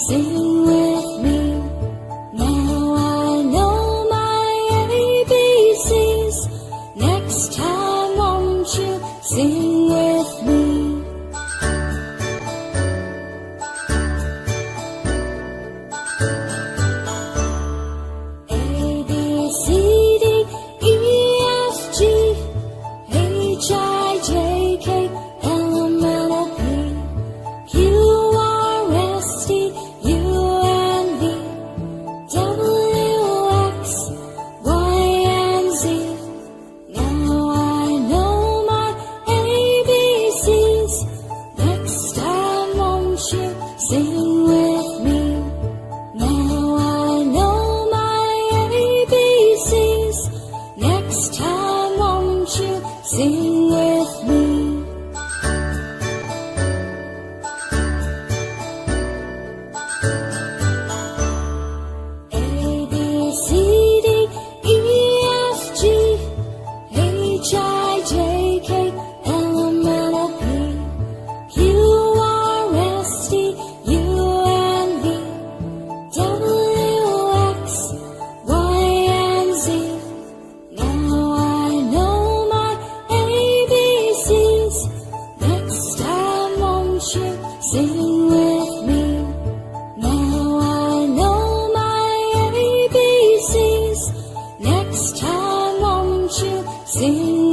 Sing with me. Now I know my ABCs. Next time won't you sing with me? A, B, C, D, E, F, G, H, I, J, K, L, M, N, O, P, Q, R, S, T, U, and V, W, X, Y, and Z. Now I know my ABCs. Next time won't you sing with me? Now I know my ABCs. Next time won't you sing with me? A, B, C, D, E, F, G, H, I, J, K, L, M, N, O, P, Q, R, S, T, U, and V, W, X, Y, and Z. Now I know my ABCs. Next time won't you sing with me? Now I know my ABCs. Next time won't you sing